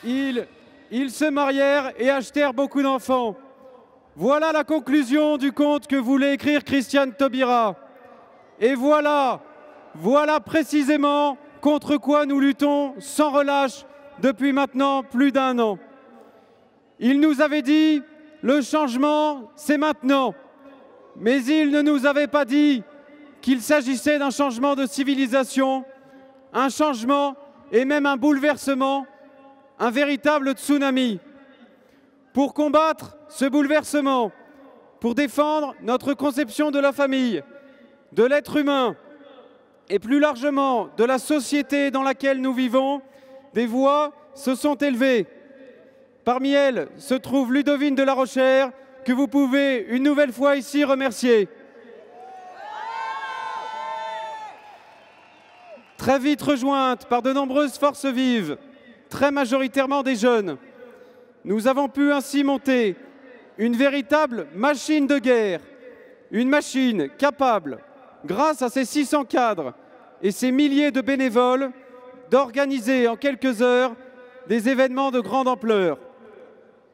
Ils se marièrent et achetèrent beaucoup d'enfants. Voilà la conclusion du conte que voulait écrire Christiane Taubira. Et voilà précisément contre quoi nous luttons sans relâche depuis maintenant plus d'1 an. Il nous avait dit « le changement, c'est maintenant ». Mais il ne nous avait pas dit qu'il s'agissait d'un changement de civilisation, un changement et même un bouleversement, un véritable tsunami. Pour combattre ce bouleversement, pour défendre notre conception de la famille, de l'être humain et plus largement de la société dans laquelle nous vivons, des voix se sont élevées. Parmi elles se trouve Ludovine de la Rochère, que vous pouvez une nouvelle fois ici remercier. Très vite rejointe par de nombreuses forces vives, très majoritairement des jeunes, nous avons pu ainsi monter une véritable machine de guerre, une machine capable, grâce à ses 600 cadres et ses milliers de bénévoles, d'organiser en quelques heures des événements de grande ampleur.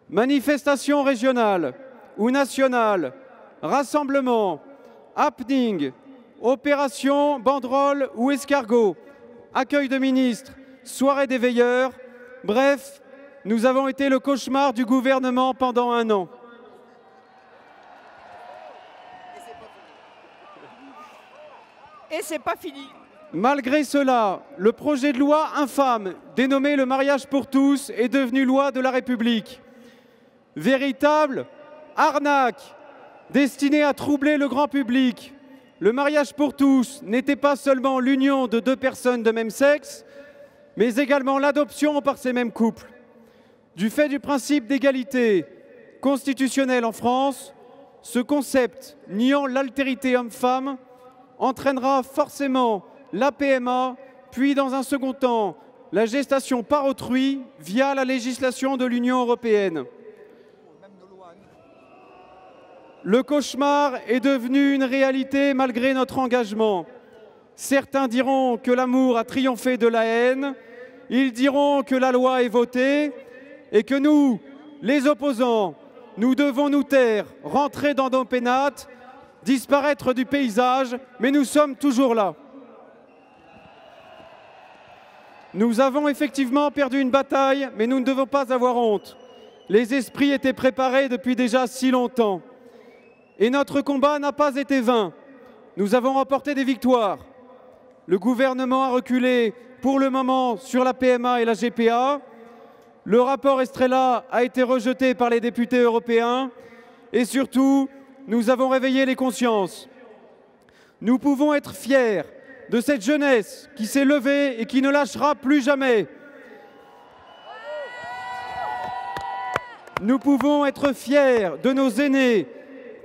Manifestations régionales ou nationales, rassemblements, happening, opérations, banderoles ou escargots, accueil de ministres, soirée des veilleurs, bref, nous avons été le cauchemar du gouvernement pendant 1 an. Et c'est pas fini. Malgré cela, le projet de loi infâme, dénommé le mariage pour tous, est devenu loi de la République. Véritable arnaque destinée à troubler le grand public. Le mariage pour tous n'était pas seulement l'union de 2 personnes de même sexe, mais également l'adoption par ces mêmes couples. Du fait du principe d'égalité constitutionnelle en France, ce concept niant l'altérité homme-femme entraînera forcément la PMA, puis dans un second temps, la gestation par autrui via la législation de l'Union européenne. Le cauchemar est devenu une réalité malgré notre engagement. Certains diront que l'amour a triomphé de la haine, ils diront que la loi est votée et que nous, les opposants, nous devons nous taire, rentrer dans nos pénates, disparaître du paysage, mais nous sommes toujours là. Nous avons effectivement perdu une bataille, mais nous ne devons pas avoir honte. Les esprits étaient préparés depuis déjà si longtemps. Et notre combat n'a pas été vain. Nous avons remporté des victoires. Le gouvernement a reculé pour le moment sur la PMA et la GPA. Le rapport Estrella a été rejeté par les députés européens. Et surtout, nous avons réveillé les consciences. Nous pouvons être fiers de cette jeunesse qui s'est levée et qui ne lâchera plus jamais. Nous pouvons être fiers de nos aînés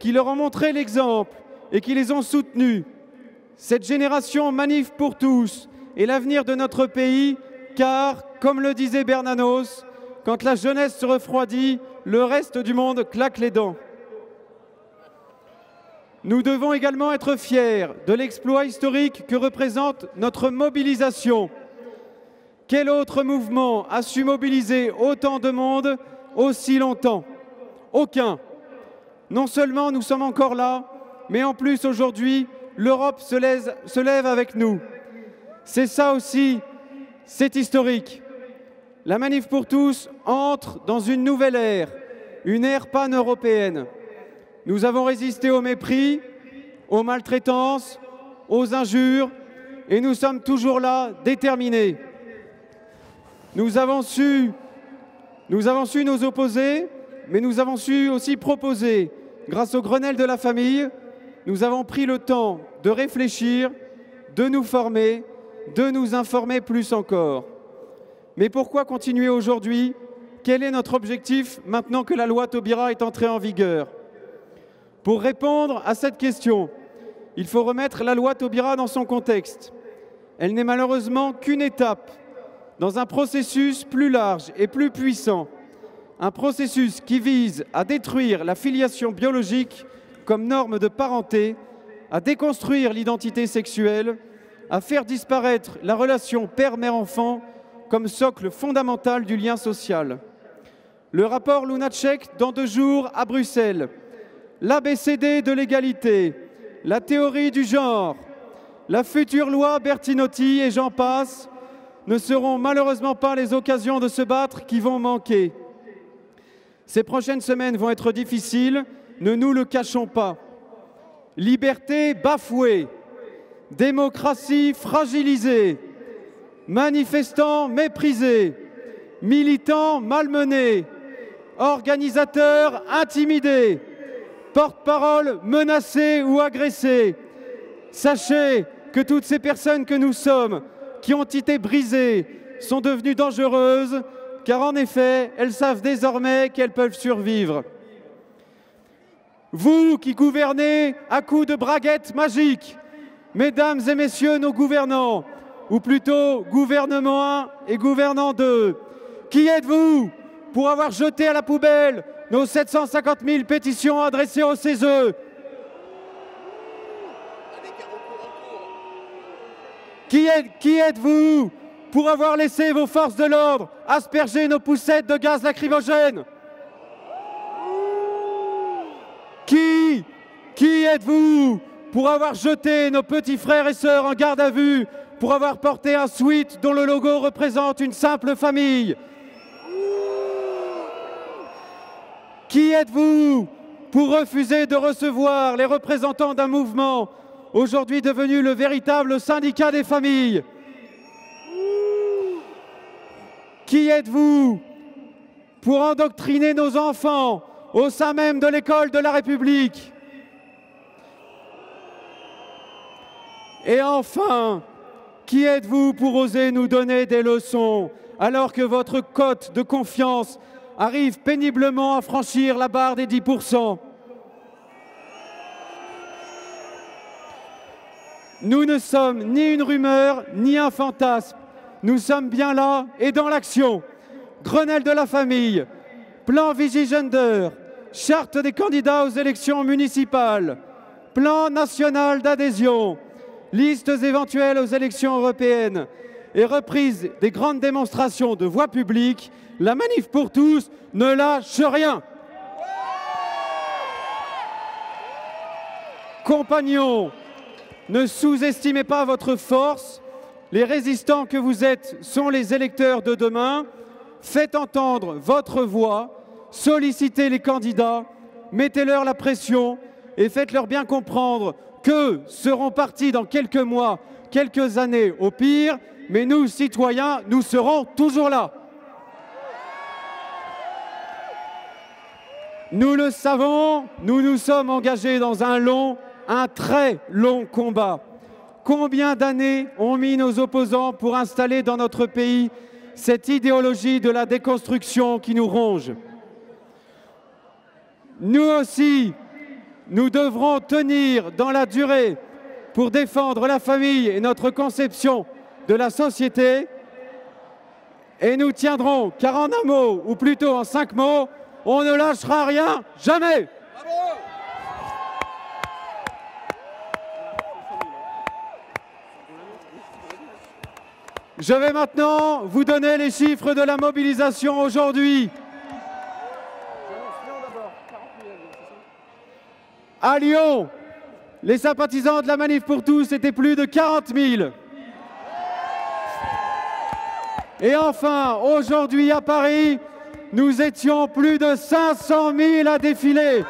qui leur ont montré l'exemple et qui les ont soutenus. Cette génération Manif pour tous est l'avenir de notre pays, car, comme le disait Bernanos, quand la jeunesse se refroidit, le reste du monde claque les dents. Nous devons également être fiers de l'exploit historique que représente notre mobilisation. Quel autre mouvement a su mobiliser autant de monde aussi longtemps? Aucun. Non seulement nous sommes encore là, mais en plus aujourd'hui, l'Europe se lève avec nous. C'est ça aussi, c'est historique. La Manif pour tous entre dans une nouvelle ère, une ère pan-européenne. Nous avons résisté au mépris, aux maltraitances, aux injures, et nous sommes toujours là, déterminés. Nous avons su nous opposer, mais nous avons su aussi proposer. Grâce au Grenelle de la famille, nous avons pris le temps de réfléchir, de nous former, de nous informer plus encore. Mais pourquoi continuer aujourd'hui? Quel est notre objectif maintenant que la loi Taubira est entrée en vigueur? Pour répondre à cette question, il faut remettre la loi Taubira dans son contexte. Elle n'est malheureusement qu'une étape dans un processus plus large et plus puissant. Un processus qui vise à détruire la filiation biologique comme norme de parenté, à déconstruire l'identité sexuelle, à faire disparaître la relation père-mère-enfant comme socle fondamental du lien social. Le rapport Lunacek dans 2 jours à Bruxelles, l'ABCD de l'égalité, la théorie du genre, la future loi Bertinotti et j'en passe, ne seront malheureusement pas les occasions de se battre qui vont manquer. Ces prochaines semaines vont être difficiles, ne nous le cachons pas. Liberté bafouée, démocratie fragilisée, manifestants méprisés, militants malmenés, organisateurs intimidés, porte-parole menacés ou agressés. Sachez que toutes ces personnes que nous sommes, qui ont été brisées, sont devenues dangereuses, car en effet, elles savent désormais qu'elles peuvent survivre. Vous qui gouvernez à coups de braguettes magiques, mesdames et messieurs nos gouvernants, ou plutôt gouvernement 1 et gouvernant 2, qui êtes-vous pour avoir jeté à la poubelle nos 750 000 pétitions adressées au CESE? Qui êtes-vous pour avoir laissé vos forces de l'ordre asperger nos poussettes de gaz lacrymogène? Qui êtes-vous pour avoir jeté nos petits frères et sœurs en garde à vue, pour avoir porté un sweat dont le logo représente une simple famille? Qui êtes-vous pour refuser de recevoir les représentants d'un mouvement aujourd'hui devenu le véritable syndicat des familles? Qui êtes-vous pour endoctriner nos enfants au sein même de l'école de la République? Et enfin, qui êtes-vous pour oser nous donner des leçons alors que votre cote de confiance arrive péniblement à franchir la barre des 10%? Nous ne sommes ni une rumeur, ni un fantasme. Nous sommes bien là et dans l'action. Grenelle de la famille, plan Vigigender, charte des candidats aux élections municipales, plan national d'adhésion, listes éventuelles aux élections européennes et reprise des grandes démonstrations de voie publique, la Manif pour tous ne lâche rien. Compagnons, ne sous-estimez pas votre force. Les résistants que vous êtes sont les électeurs de demain. Faites entendre votre voix, sollicitez les candidats, mettez-leur la pression et faites-leur bien comprendre qu'eux seront partis dans quelques mois, quelques années au pire, mais nous, citoyens, nous serons toujours là. Nous le savons, nous nous sommes engagés dans un très long combat. Combien d'années ont mis nos opposants pour installer dans notre pays cette idéologie de la déconstruction qui nous ronge? Nous aussi, nous devrons tenir dans la durée pour défendre la famille et notre conception de la société. Et nous tiendrons, car en un mot, ou plutôt en 5 mots, on ne lâchera rien, jamais! Bravo! Je vais maintenant vous donner les chiffres de la mobilisation aujourd'hui. À Lyon, les sympathisants de la Manif pour tous étaient plus de 40 000. Et enfin, aujourd'hui à Paris, nous étions plus de 500 000 à défiler.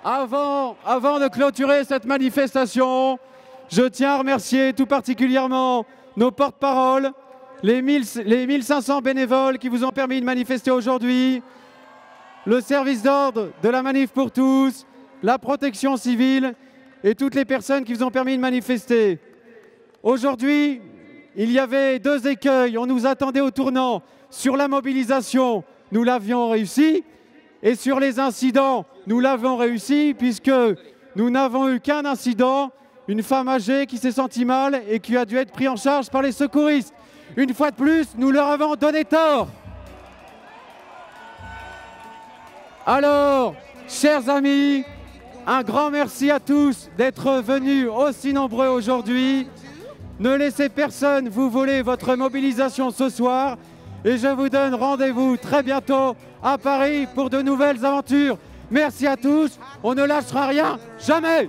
Avant de clôturer cette manifestation, je tiens à remercier tout particulièrement nos porte-paroles, les 1500 bénévoles qui vous ont permis de manifester aujourd'hui, le service d'ordre de la Manif pour tous, la protection civile et toutes les personnes qui vous ont permis de manifester. Aujourd'hui, il y avait 2 écueils. On nous attendait au tournant. Sur la mobilisation, nous l'avions réussi. Et sur les incidents, nous l'avons réussi puisque nous n'avons eu qu'un incident, une femme âgée qui s'est sentie mal et qui a dû être prise en charge par les secouristes. Une fois de plus, nous leur avons donné tort. Alors, chers amis, un grand merci à tous d'être venus aussi nombreux aujourd'hui. Ne laissez personne vous voler votre mobilisation ce soir. Et je vous donne rendez-vous très bientôt à Paris pour de nouvelles aventures. Merci à tous. On ne lâchera rien, jamais.